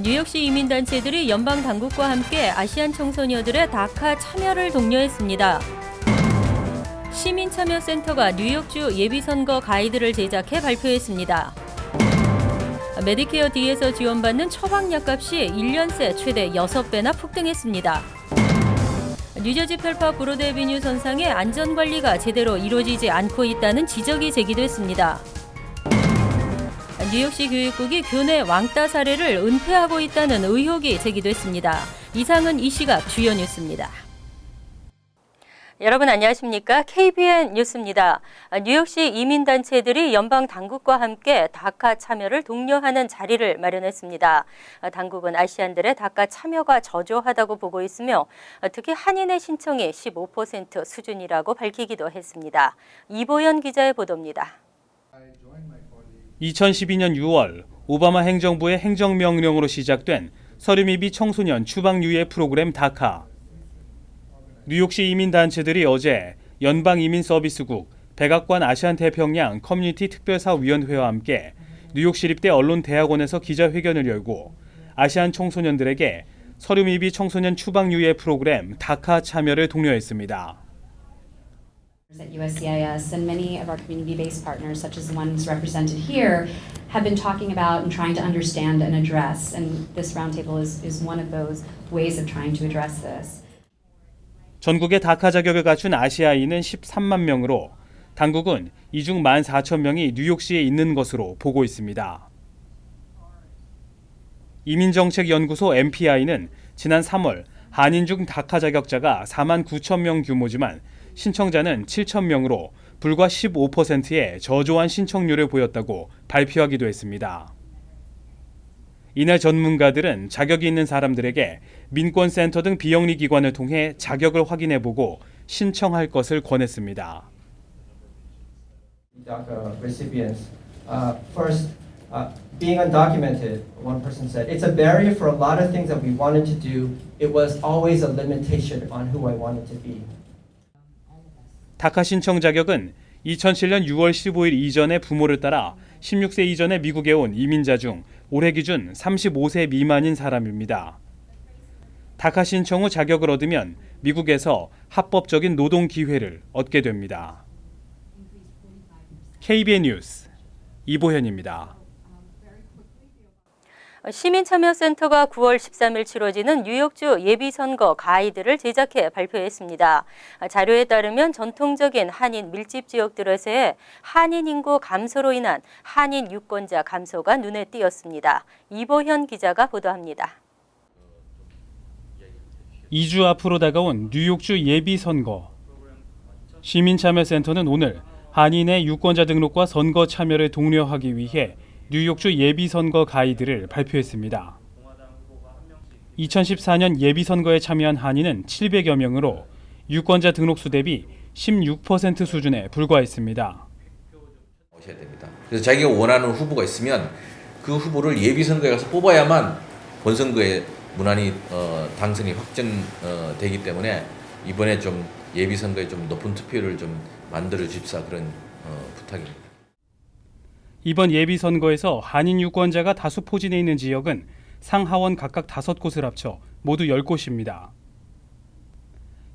뉴욕시 이민단체들이 연방 당국과 함께 아시안 청소년들의 다카 참여를 독려했습니다. 시민참여센터가 뉴욕주 예비선거 가이드를 제작해 발표했습니다. 메디케어 D에서 지원받는 처방약값이 1년 새 최대 6배나 폭등했습니다. 뉴저지 펠파 브로드 애비뉴 선상의 안전관리가 제대로 이루어지지 않고 있다는 지적이 제기됐습니다. 뉴욕시 교육국이 교내 왕따 사례를 은폐하고 있다는 의혹이 제기됐습니다. 이상은 이 시각 주요 뉴스입니다. 여러분 안녕하십니까? KBN 뉴스입니다. 뉴욕시 이민단체들이 연방 당국과 함께 다카 참여를 독려하는 자리를 마련했습니다. 당국은 아시안들의 다카 참여가 저조하다고 보고 있으며 특히 한인의 신청이 15% 수준이라고 밝히기도 했습니다. 이보현 기자의 보도입니다. 2012년 6월 오바마 행정부의 행정명령으로 시작된 서류미비 청소년 추방유예 프로그램 다카. 뉴욕시 이민단체들이 어제 연방이민서비스국, 백악관 아시안태평양 커뮤니티 특별사위원회와 함께 뉴욕시립대 언론대학원에서 기자회견을 열고 아시안 청소년들에게 서류미비 청소년 추방유예 프로그램 다카 참여를 독려했습니다. At USCIS and many of our community-based partners, such as the ones represented here, have been talking about and trying to understand and address, and this roundtable is one of those ways of trying to address this. 전국에 다카 자격을 갖춘 아시아인은 13만 명으로 당국은 이 중 14,000명이 뉴욕시에 있는 것으로 보고 있습니다. 이민정책연구소 MPI는 지난 3월 한인 중 다카 자격자가 4만 9천 명 규모지만 신청자는 7천 명으로 불과 15%의 저조한 신청률을 보였다고 발표하기도 했습니다. 이날 전문가들은 자격이 있는 사람들에게 민권센터 등 비영리 기관을 통해 자격을 확인해보고 신청할 것을 권했습니다. DACA recipients, first, being undocumented, one person said, it's a barrier for a lot of things that we wanted to do. It was always a limitation on who I wanted to be. 다카 신청 자격은 2007년 6월 15일 이전에 부모를 따라 16세 이전에 미국에 온 이민자 중 올해 기준 35세 미만인 사람입니다. 다카 신청 후 자격을 얻으면 미국에서 합법적인 노동 기회를 얻게 됩니다. KBN 뉴스 이보현입니다. 시민참여센터가 9월 13일 치러지는 뉴욕주 예비선거 가이드를 제작해 발표했습니다. 자료에 따르면 전통적인 한인 밀집 지역들에서의 한인 인구 감소로 인한 한인 유권자 감소가 눈에 띄었습니다. 이보현 기자가 보도합니다. 2주 앞으로 다가온 뉴욕주 예비선거. 시민참여센터는 오늘 한인의 유권자 등록과 선거 참여를 독려하기 위해 뉴욕주 예비선거 가이드를 발표했습니다. 2014년 예비선거에 참여한 한인은 700여 명으로 유권자 등록수 대비 16% 수준에 불과했습니다. 오셔야 됩니다. 그래서 자기가 원하는 후보가 있으면 그 후보를 예비선거에 가서 뽑아야만 본선거에 무난히 당선이 확정되기 때문에 이번에 좀 예비선거에 좀 높은 투표율을 좀 만들어 줍사 그런 부탁입니다. 이번 예비선거에서 한인 유권자가 다수 포진해 있는 지역은 상하원 각각 5곳을 합쳐 모두 10곳입니다.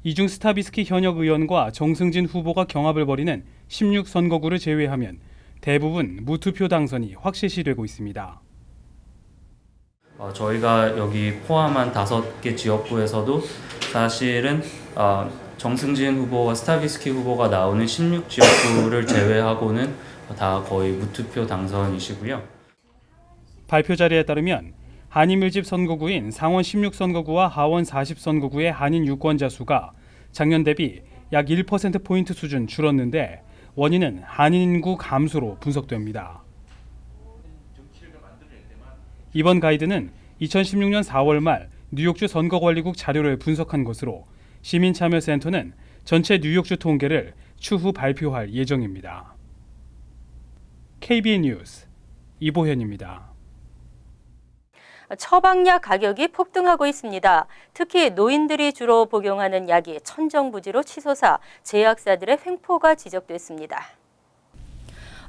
이 중 스타비스키 현역 의원과 정승진 후보가 경합을 벌이는 16선거구를 제외하면 대부분 무투표 당선이 확실시되고 있습니다. 저희가 여기 포함한 5개 지역구에서도 사실은 정승진 후보와 스타비스키 후보가 나오는 16지역구를 제외하고는 다 거의 무투표 당선이시고요. 발표 자료에 따르면 한인 밀집 선거구인 상원 16선거구와 하원 40선거구의 한인 유권자 수가 작년 대비 약 1%포인트 수준 줄었는데 원인은 한인 인구 감소로 분석됩니다. 이번 가이드는 2016년 4월 말 뉴욕주 선거관리국 자료를 분석한 것으로 시민참여센터는 전체 뉴욕주 통계를 추후 발표할 예정입니다. KBN 뉴스 이보현입니다. 처방약 가격이 폭등하고 있습니다. 특히 노인들이 주로 복용하는 약이 천정부지로 치솟아 제약사들의 횡포가 지적됐습니다.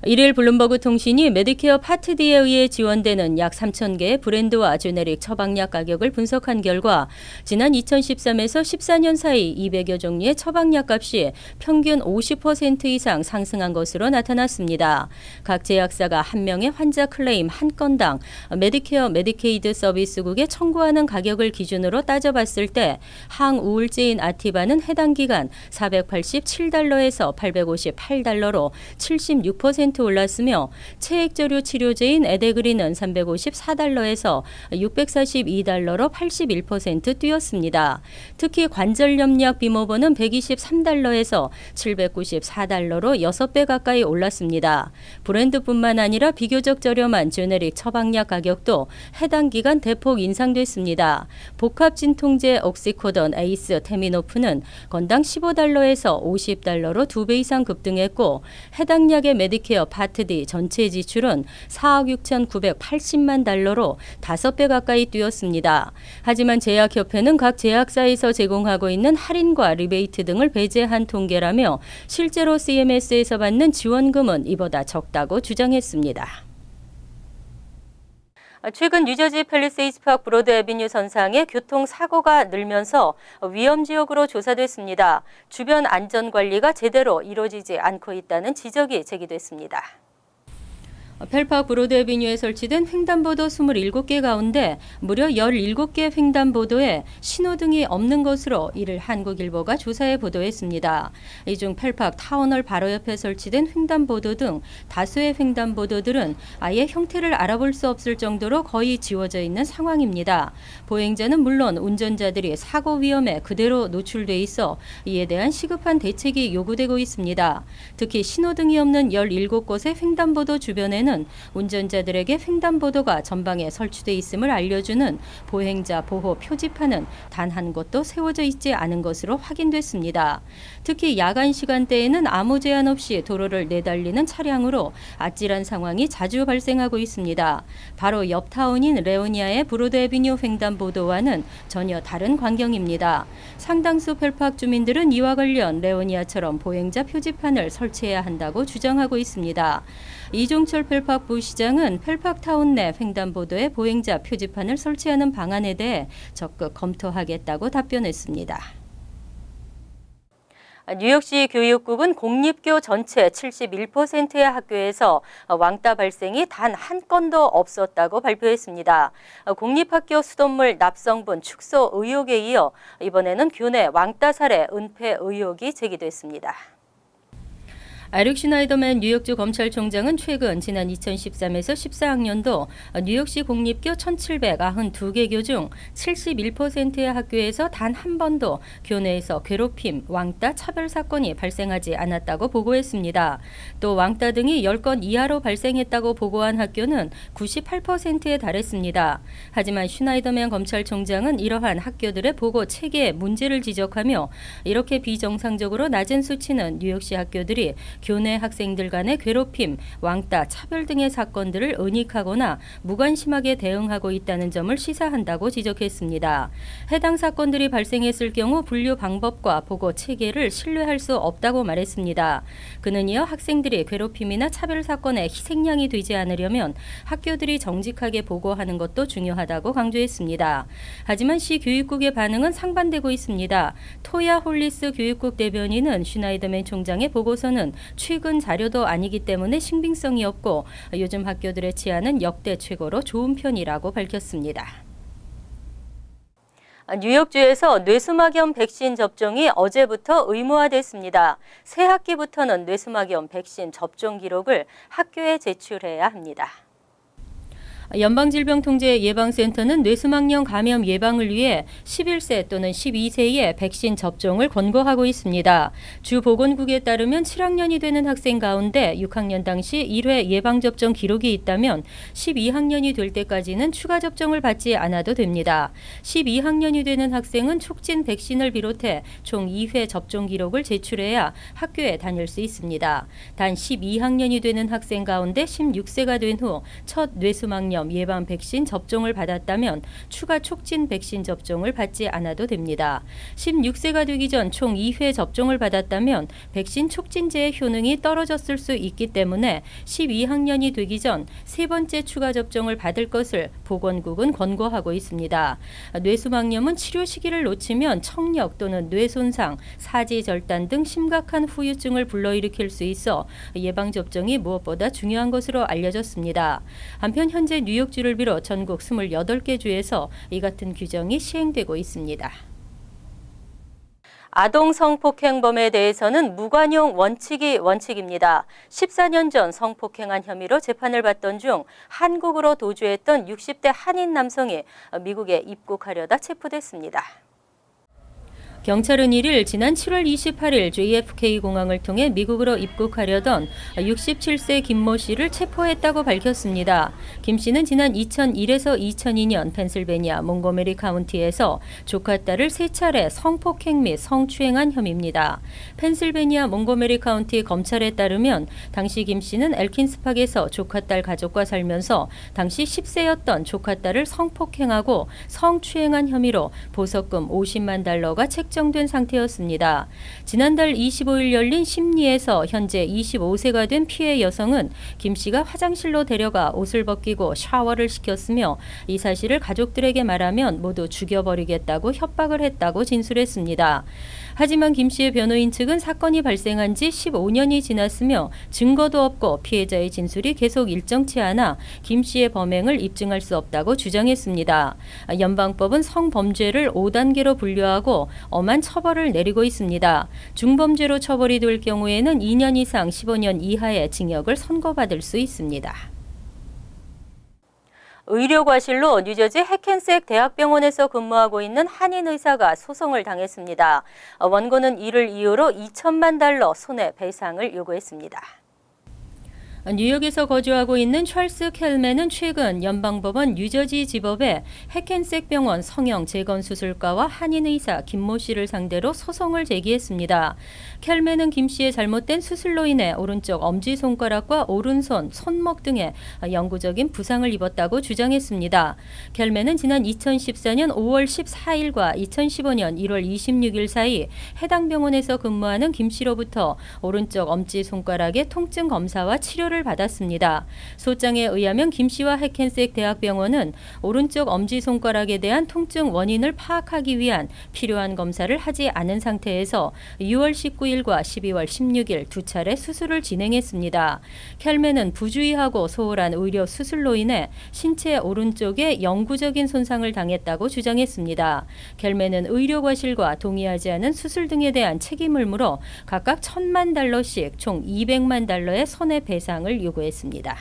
일일 블룸버그 통신이 메디케어 파트 D에 의해 지원되는 약 3,000개의 브랜드와 제네릭 처방약 가격을 분석한 결과 지난 2013에서 14년 사이 200여 종류의 처방약 값이 평균 50% 이상 상승한 것으로 나타났습니다. 각 제약사가 한 명의 환자 클레임 한 건당 메디케어 메디케이드 서비스국에 청구하는 가격을 기준으로 따져봤을 때 항우울제인 아티바는 해당 기간 487달러에서 858달러로 76% 올랐으며 체액저류 치료제인 에데그린은 354달러에서 642달러로 81% 뛰었습니다. 특히 관절염약 비모버는 123달러에서 794달러로 6배 가까이 올랐습니다. 브랜드뿐만 아니라 비교적 저렴한 제네릭 처방약 가격도 해당 기간 대폭 인상됐습니다. 복합 진통제 옥시코돈 에이스 테미노프는 건당 15달러에서 50달러로 2배 이상 급등했고 해당 약의 메디케어 파트 D 전체 지출은 4억 6,980만 달러로 5배 가까이 뛰었습니다. 하지만 제약협회는 각 제약사에서 제공하고 있는 할인과 리베이트 등을 배제한 통계라며 실제로 CMS에서 받는 지원금은 이보다 적다고 주장했습니다. 최근 뉴저지 팰리세이드 파크 브로드 애비뉴 선상에 교통사고가 늘면서 위험지역으로 조사됐습니다. 주변 안전관리가 제대로 이루어지지 않고 있다는 지적이 제기됐습니다. 펠파크 브로드 애비뉴에 설치된 횡단보도 27개 가운데 무려 17개 횡단보도에 신호등이 없는 것으로 이를 한국일보가 조사해 보도했습니다. 이 중 펠파크 타운홀 바로 옆에 설치된 횡단보도 등 다수의 횡단보도들은 아예 형태를 알아볼 수 없을 정도로 거의 지워져 있는 상황입니다. 보행자는 물론 운전자들이 사고 위험에 그대로 노출돼 있어 이에 대한 시급한 대책이 요구되고 있습니다. 특히 신호등이 없는 17곳의 횡단보도 주변에는 운전자들에게 횡단보도가 전방에 설치돼 있음을 알려주는 보행자 보호 표지판은 단 한 곳도 세워져 있지 않은 것으로 확인됐습니다. 특히 야간 시간대에는 아무 제한 없이 도로를 내달리는 차량으로 아찔한 상황이 자주 발생하고 있습니다. 바로 옆 타운인 레오니아의 브로드 애비뉴 횡단보도와는 전혀 다른 광경입니다. 상당수 펠파크 주민들은 이와 관련 레오니아처럼 보행자 표지판을 설치해야 한다고 주장하고 있습니다. 이종철 펠파크 부시장은 펠파크 타운 내 횡단보도에 보행자 표지판을 설치하는 방안에 대해 적극 검토하겠다고 답변했습니다. 뉴욕시 교육국은 공립교 전체 71%의 학교에서 왕따 발생이 단 한 건도 없었다고 발표했습니다. 공립학교 수돗물 납성분 축소 의혹에 이어 이번에는 교내 왕따 사례 은폐 의혹이 제기됐습니다. 에릭 슈나이더맨 뉴욕주 검찰총장은 최근 지난 2013에서 14학년도 뉴욕시 공립교 1,792개 교 중 71%의 학교에서 단 한 번도 교내에서 괴롭힘, 왕따, 차별 사건이 발생하지 않았다고 보고했습니다. 또 왕따 등이 10건 이하로 발생했다고 보고한 학교는 98%에 달했습니다. 하지만 슈나이더맨 검찰총장은 이러한 학교들의 보고 체계에 문제를 지적하며 이렇게 비정상적으로 낮은 수치는 뉴욕시 학교들이 교내 학생들 간의 괴롭힘, 왕따, 차별 등의 사건들을 은닉하거나 무관심하게 대응하고 있다는 점을 시사한다고 지적했습니다. 해당 사건들이 발생했을 경우 분류 방법과 보고 체계를 신뢰할 수 없다고 말했습니다. 그는 이어 학생들이 괴롭힘이나 차별 사건의 희생양이 되지 않으려면 학교들이 정직하게 보고하는 것도 중요하다고 강조했습니다. 하지만 시 교육국의 반응은 상반되고 있습니다. 토야 홀리스 교육국 대변인은 슈나이더맨 총장의 보고서는 최근 자료도 아니기 때문에 신빙성이 없고 요즘 학교들의 치안은 역대 최고로 좋은 편이라고 밝혔습니다. 뉴욕주에서 뇌수막염 백신 접종이 어제부터 의무화됐습니다. 새 학기부터는 뇌수막염 백신 접종 기록을 학교에 제출해야 합니다. 연방질병통제예방센터는 뇌수막염 감염 예방을 위해 11세 또는 12세의 백신 접종을 권고하고 있습니다. 주 보건국에 따르면 7학년이 되는 학생 가운데 6학년 당시 1회 예방접종 기록이 있다면 12학년이 될 때까지는 추가 접종을 받지 않아도 됩니다. 12학년이 되는 학생은 촉진 백신을 비롯해 총 2회 접종 기록을 제출해야 학교에 다닐 수 있습니다. 단 12학년이 되는 학생 가운데 16세가 된 후 첫 뇌수막염 감염 예방 백신 접종을 받았다면 추가 촉진 백신 접종을 받지 않아도 됩니다. 16세가 되기 전 총 2회 접종을 받았다면 백신 촉진제의 효능이 떨어졌을 수 있기 때문에 12학년이 되기 전 세 번째 추가 접종을 받을 것을 보건국은 권고하고 있습니다. 뇌수막염은 치료 시기를 놓치면 청력 또는 뇌 손상, 사지 절단 등 심각한 후유증을 불러일으킬 수 있어 예방접종이 무엇보다 중요한 것으로 알려졌습니다. 한편 현재 뉴욕주를 비롯 전국 28개 주에서 이 같은 규정이 시행되고 있습니다. 아동 성폭행범에 대해서는 무관용 원칙이 원칙입니다. 14년 전 성폭행한 혐의로 재판을 받던 중 한국으로 도주했던 60대 한인 남성이 미국에 입국하려다 체포됐습니다. 경찰은 1일 지난 7월 28일 JFK 공항을 통해 미국으로 입국하려던 67세 김모 씨를 체포했다고 밝혔습니다. 김 씨는 지난 2001에서 2002년 펜실베니아 몽고메리 카운티에서 조카 딸을 3차례 성폭행 및 성추행한 혐의입니다. 펜실베니아 몽고메리 카운티 검찰에 따르면 당시 김 씨는 엘킨스팍에서 조카 딸 가족과 살면서 당시 10세였던 조카 딸을 성폭행하고 성추행한 혐의로 보석금 50만 달러가 책정된 상태였습니다. 지난달 25일 열린 심리에서 현재 25세가 된 피해 여성은 김 씨가 화장실로 데려가 옷을 벗기고 샤워를 시켰으며 이 사실을 가족들에게 말하면 모두 죽여버리겠다고 협박을 했다고 진술했습니다. 하지만 김 씨의 변호인 측은 사건이 발생한 지 15년이 지났으며 증거도 없고 피해자의 진술이 계속 일정치 않아 김 씨의 범행을 입증할 수 없다고 주장했습니다. 연방법은 성범죄를 5단계로 분류하고 엄한 처벌을 내리고 있습니다. 중범죄로 처벌이 될 경우에는 2년 이상 15년 이하의 징역을 선고받을 수 있습니다. 의료과실로 뉴저지 해켄색 대학병원에서 근무하고 있는 한인 의사가 소송을 당했습니다. 원고는 이를 이유로 2천만 달러 손해배상을 요구했습니다. 뉴욕에서 거주하고 있는 찰스 켈맨은 최근 연방법원 뉴저지 지법에 해켄색 병원 성형 재건수술과와 한인 의사 김모 씨를 상대로 소송을 제기했습니다. 켈맨은 김 씨의 잘못된 수술로 인해 오른쪽 엄지손가락과 오른손, 손목 등에 영구적인 부상을 입었다고 주장했습니다. 켈맨은 지난 2014년 5월 14일과 2015년 1월 26일 사이 해당 병원에서 근무하는 김 씨로부터 오른쪽 엄지손가락의 통증 검사와 치료를 받았습니다. 소장에 의하면 김 씨와 해켄색 대학병원은 오른쪽 엄지손가락에 대한 통증 원인을 파악하기 위한 필요한 검사를 하지 않은 상태에서 6월 19일과 12월 16일 두 차례 수술을 진행했습니다. 켈맨은 부주의하고 소홀한 의료 수술로 인해 신체 오른쪽에 영구적인 손상을 당했다고 주장했습니다. 켈맨은 의료과실과 동의하지 않은 수술 등에 대한 책임을 물어 각각 1,000만 달러씩 총 200만 달러의 손해배상을 요구했습니다.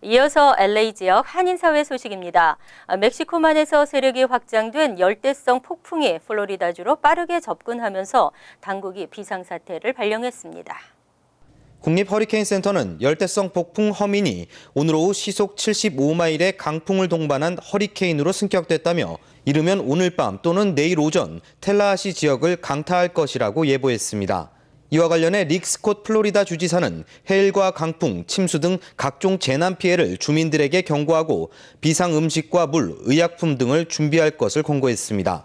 이어서 LA 지역 한인사회 소식입니다. 멕시코만에서 세력이 확장된 열대성 폭풍이 플로리다주로 빠르게 접근하면서 당국이 비상사태를 발령했습니다. 국립허리케인센터는 열대성 폭풍 허민이 오늘 오후 시속 75마일의 강풍을 동반한 허리케인으로 승격됐다며 이르면 오늘 밤 또는 내일 오전 텔라하시 지역을 강타할 것이라고 예보했습니다. 이와 관련해 릭 스콧 플로리다 주지사는 해일과 강풍, 침수 등 각종 재난 피해를 주민들에게 경고하고 비상 음식과 물, 의약품 등을 준비할 것을 권고했습니다.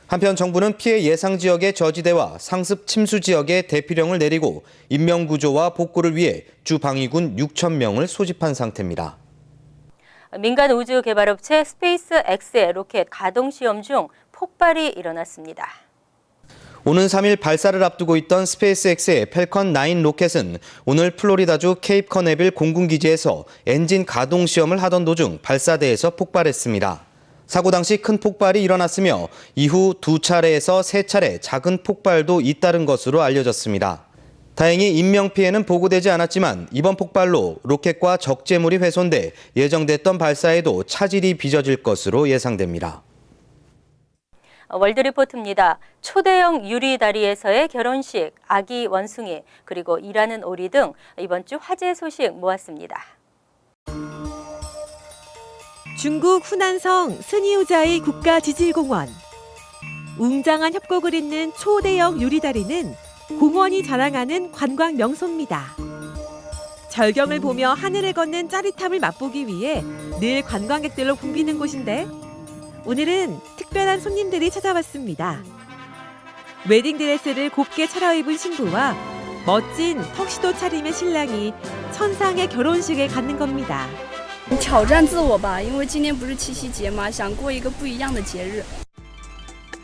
한편 정부는 피해 예상 지역의 저지대와 상습 침수 지역에 대피령을 내리고 인명구조와 복구를 위해 주방위군 6,000명을 소집한 상태입니다. 민간 우주 개발업체 스페이스X의 로켓 가동 시험 중 폭발이 일어났습니다. 오는 3일 발사를 앞두고 있던 스페이스X의 펠컨 9 로켓은 오늘 플로리다주 케이프 커네빌 공군기지에서 엔진 가동 시험을 하던 도중 발사대에서 폭발했습니다. 사고 당시 큰 폭발이 일어났으며 이후 2차례에서 3차례 작은 폭발도 잇따른 것으로 알려졌습니다. 다행히 인명피해는 보고되지 않았지만 이번 폭발로 로켓과 적재물이 훼손돼 예정됐던 발사에도 차질이 빚어질 것으로 예상됩니다. 월드리포트입니다. 초대형 유리다리에서의 결혼식, 아기 원숭이, 그리고 일하는 오리 등 이번 주 화제 소식 모았습니다. 중국 후난성 스니우자이 국가지질공원. 웅장한 협곡을 잇는 초대형 유리다리는 공원이 자랑하는 관광 명소입니다. 절경을 보며 하늘을 걷는 짜릿함을 맛보기 위해 늘 관광객들로 붐비는 곳인데 오늘은 특별한 손님들이 찾아왔습니다. 웨딩드레스를 곱게 차려입은 신부와 멋진 턱시도 차림의 신랑이 천상의 결혼식을 갖는 겁니다. 挑战自我吧，因为今天不是七夕节嘛，想过一个不一样的节日。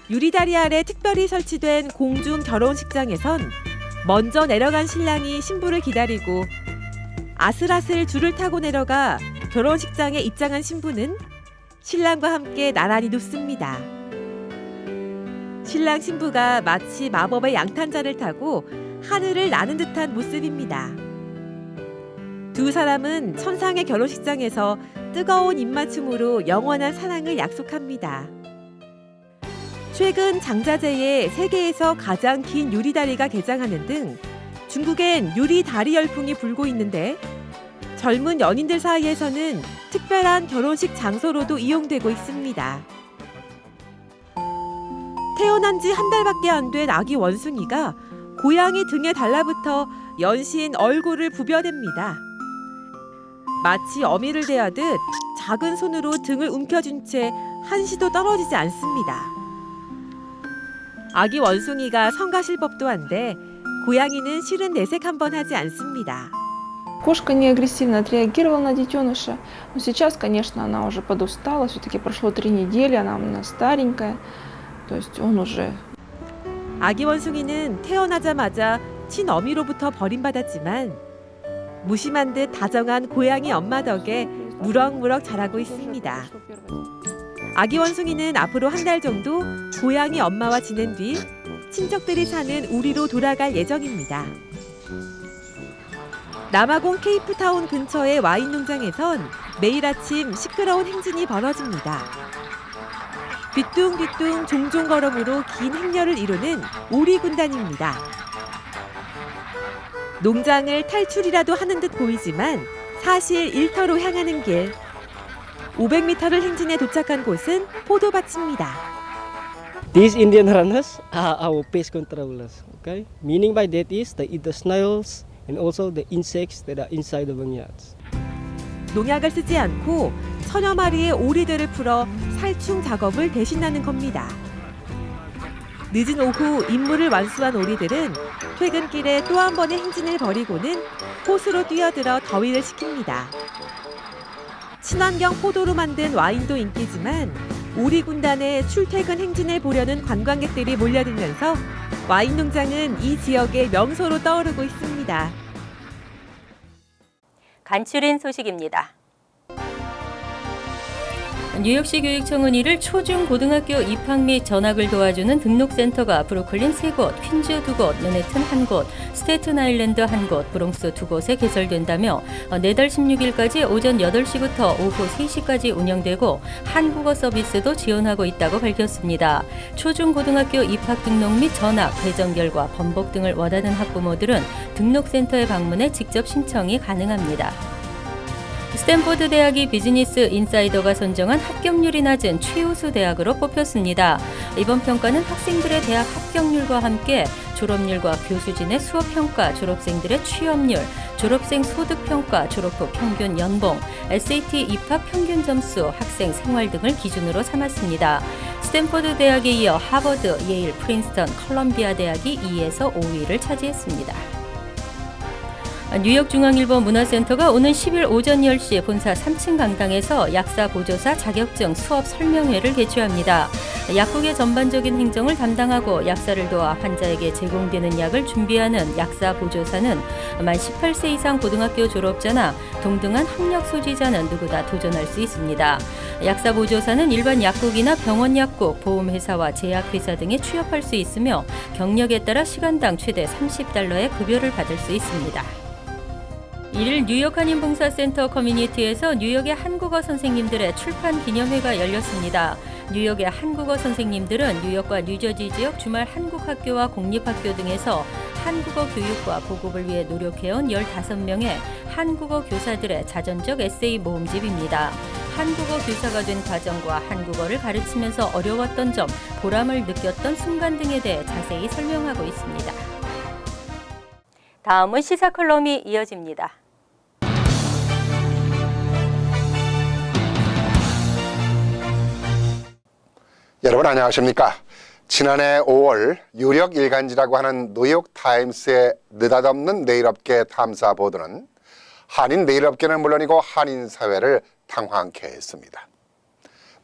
유리다리 아래 특별히 설치된 공중 결혼식장에선 먼저 내려간 신랑이 신부를 기다리고 아슬아슬 줄을 타고 내려가 결혼식장에 입장한 신부는 신랑과 함께 나란히 눕습니다. 신랑 신부가 마치 마법의 양탄자를 타고 하늘을 나는 듯한 모습입니다. 두 사람은 천상의 결혼식장에서 뜨거운 입맞춤으로 영원한 사랑을 약속합니다. 최근 장자재에 세계에서 가장 긴 유리다리가 개장하는 등 중국엔 유리다리 열풍이 불고 있는데 젊은 연인들 사이에서는 특별한 결혼식 장소로도 이용되고 있습니다. 태어난 지 한 달밖에 안 된 아기 원숭이가 고양이 등에 달라붙어 연신 얼굴을 부벼댑니다. 마치 어미를 대하듯 작은 손으로 등을 움켜쥔 채 한시도 떨어지지 않습니다. 아기 원숭이가 성가실 법도 한데 고양이는 실은 내색 한번 하지 않습니다. Кошка не агрессивно отреагировала на детеныша, но сейчас, конечно, она уже подустала, все-таки прошло 3 недели, она у нас старенькая, то есть он уже... 아기 원숭이는 태어나자마자 친어미로부터 버림받았지만 무심한 듯 다정한 고양이 엄마 덕에 무럭무럭 자라고 있습니다. 아기 원숭이는 앞으로 한 달 정도 고양이 엄마와 지낸 뒤 친척들이 사는 우리로 돌아갈 예정입니다. 남아공 케이프타운 근처의 와인 농장에선 매일 아침 시끄러운 행진이 벌어집니다. 뒤뚱뒤뚱 종종 걸음으로 긴 행렬을 이루는 오리 군단입니다. 농장을 탈출이라도 하는 듯 보이지만 사실 일터로 향하는 길. 500m를 행진해 도착한 곳은 포도밭입니다. These Indian runners are our pest controllers. Okay, meaning by that is they eat the snails and also the insects that are inside the vineyards. 농약을 쓰지 않고 천여 마리의 오리들을 풀어 살충 작업을 대신하는 겁니다. 늦은 오후 임무를 완수한 오리들은 퇴근길에 또 한 번의 행진을 벌이고는 호수로 뛰어들어 더위를 식힙니다. 친환경 포도로 만든 와인도 인기지만 오리 군단의 출퇴근 행진을 보려는 관광객들이 몰려들면서 와인 농장은 이 지역의 명소로 떠오르고 있습니다. 간추린 소식입니다. 뉴욕시 교육청은 이를 초중 고등학교 입학 및 전학을 도와주는 등록센터가 브루클린 3곳, 퀸즈 2곳, 맨해튼 1곳, 스테튼 아일랜드 1곳, 브롱스 2곳에 개설된다며 내달 16일까지 오전 8시부터 오후 3시까지 운영되고 한국어 서비스도 지원하고 있다고 밝혔습니다. 초중 고등학교 입학 등록 및 전학, 배정 결과, 번복 등을 원하는 학부모들은 등록센터에 방문해 직접 신청이 가능합니다. 스탠포드 대학이 비즈니스 인사이더가 선정한 합격률이 낮은 최우수 대학으로 뽑혔습니다. 이번 평가는 학생들의 대학 합격률과 함께 졸업률과 교수진의 수업평가, 졸업생들의 취업률, 졸업생 소득평가, 졸업 후 평균 연봉, SAT 입학 평균 점수, 학생 생활 등을 기준으로 삼았습니다. 스탠포드 대학에 이어 하버드, 예일, 프린스턴, 컬럼비아 대학이 2에서 5위를 차지했습니다. 뉴욕중앙일보 문화센터가 오는 10일 오전 10시 본사 3층 강당에서 약사 보조사 자격증 수업 설명회를 개최합니다. 약국의 전반적인 행정을 담당하고 약사를 도와 환자에게 제공되는 약을 준비하는 약사 보조사는 만 18세 이상 고등학교 졸업자나 동등한 학력 소지자는 누구나 도전할 수 있습니다. 약사 보조사는 일반 약국이나 병원 약국, 보험회사와 제약회사 등에 취업할 수 있으며 경력에 따라 시간당 최대 $30의 급여를 받을 수 있습니다. 1일 뉴욕 한인봉사센터 커뮤니티에서 뉴욕의 한국어 선생님들의 출판 기념회가 열렸습니다. 뉴욕의 한국어 선생님들은 뉴욕과 뉴저지 지역 주말 한국학교와 공립학교 등에서 한국어 교육과 보급을 위해 노력해온 15명의 한국어 교사들의 자전적 에세이 모음집입니다. 한국어 교사가 된 과정과 한국어를 가르치면서 어려웠던 점, 보람을 느꼈던 순간 등에 대해 자세히 설명하고 있습니다. 다음은 시사 컬럼이 이어집니다. 여러분 안녕하십니까? 지난해 5월 유력 일간지라고 하는 뉴욕타임스의 느닷없는 내일업계 탐사 보도는 한인 내일업계는 물론이고 한인 사회를 당황케 했습니다.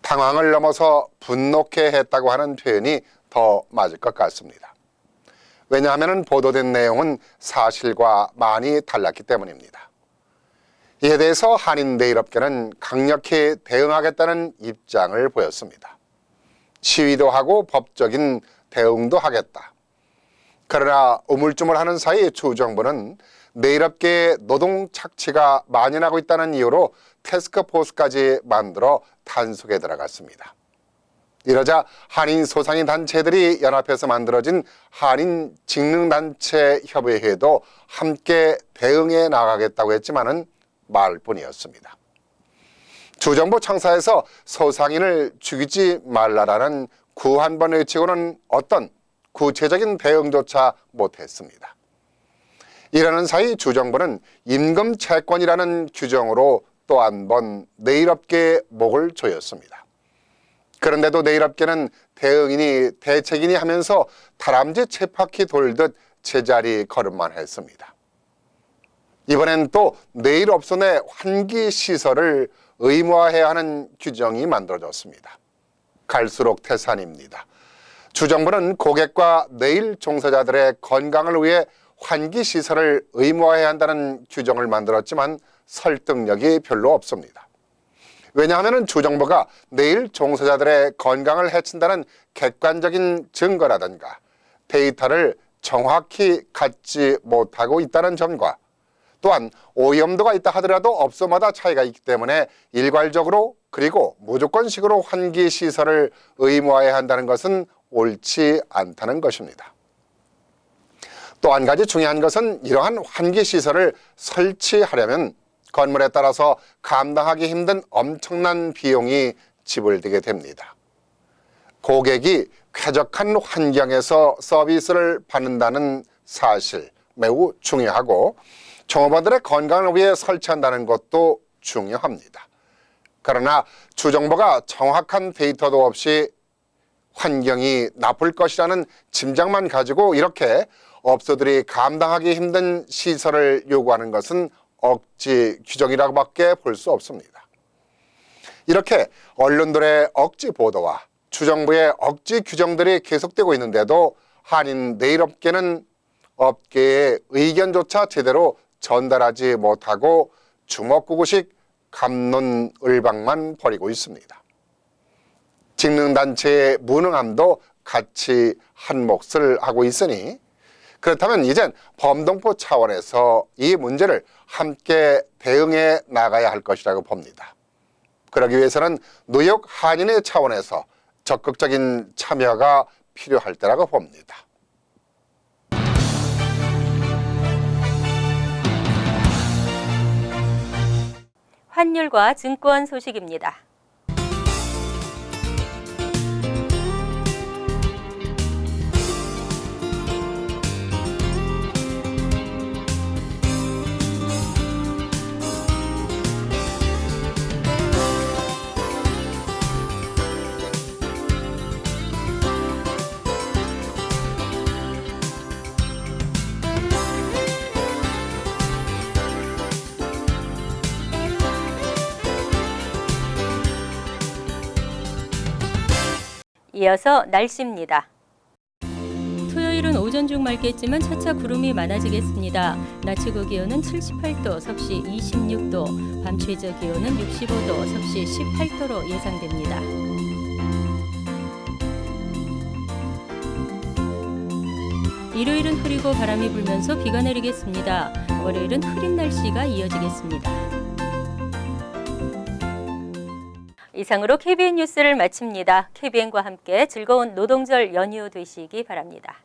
당황을 넘어서 분노케 했다고 하는 표현이 더 맞을 것 같습니다. 왜냐하면 보도된 내용은 사실과 많이 달랐기 때문입니다. 이에 대해서 한인 내일업계는 강력히 대응하겠다는 입장을 보였습니다. 시위도 하고 법적인 대응도 하겠다. 그러나 우물쭈물하는 사이 주정부는 내일업계의 노동 착취가 만연하고 있다는 이유로 태스크포스까지 만들어 단속에 들어갔습니다. 이러자 한인 소상인 단체들이 연합해서 만들어진 한인 직능단체 협의회도 함께 대응해 나가겠다고 했지만은 말뿐이었습니다. 주정부 청사에서 소상인을 죽이지 말라라는 구 한 번 외치고는 어떤 구체적인 대응조차 못했습니다. 이러는 사이 주정부는 임금 채권이라는 규정으로 또 한 번 내일업계의 목을 조였습니다. 그런데도 내일업계는 대응이니 대책이니 하면서 다람쥐 쳇바퀴 돌듯 제자리 걸음만 했습니다. 이번엔 또 내일업소 내 환기시설을 의무화해야 하는 규정이 만들어졌습니다. 갈수록 태산입니다. 주정부는 고객과 내일 종사자들의 건강을 위해 환기시설을 의무화해야 한다는 규정을 만들었지만 설득력이 별로 없습니다. 왜냐하면 주정부가 내일 종사자들의 건강을 해친다는 객관적인 증거라든가 데이터를 정확히 갖지 못하고 있다는 점과 또한 오염도가 있다 하더라도 업소마다 차이가 있기 때문에 일괄적으로 그리고 무조건식으로 환기시설을 의무화해야 한다는 것은 옳지 않다는 것입니다. 또 한 가지 중요한 것은 이러한 환기시설을 설치하려면 건물에 따라서 감당하기 힘든 엄청난 비용이 지불되게 됩니다. 고객이 쾌적한 환경에서 서비스를 받는다는 사실 매우 중요하고 종업원들의 건강을 위해 설치한다는 것도 중요합니다. 그러나 주정부가 정확한 데이터도 없이 환경이 나쁠 것이라는 짐작만 가지고 이렇게 업소들이 감당하기 힘든 시설을 요구하는 것은 억지 규정이라고밖에 볼 수 없습니다. 이렇게 언론들의 억지 보도와 주정부의 억지 규정들이 계속되고 있는데도 한인 내일업계는 업계의 의견조차 제대로 전달하지 못하고 주먹구구식 갑론을박만 벌이고 있습니다. 직능단체의 무능함도 같이 한 몫을 하고 있으니 그렇다면 이젠 범동포 차원에서 이 문제를 함께 대응해 나가야 할 것이라고 봅니다. 그러기 위해서는 뉴욕 한인의 차원에서 적극적인 참여가 필요할 때라고 봅니다. 환율과 증권 소식입니다. 이어서 날씨입니다. 토요일은 오전 중 맑겠지만 차차 구름이 많아지겠습니다. 낮 최고 기온은 78도, 섭씨 26도, 밤 최저 기온은 65도, 섭씨 18도로 예상됩니다. 일요일은 흐리고 바람이 불면서 비가 내리겠습니다. 월요일은 흐린 날씨가 이어지겠습니다. 이상으로 KBN 뉴스를 마칩니다. KBN과 함께 즐거운 노동절 연휴 되시기 바랍니다.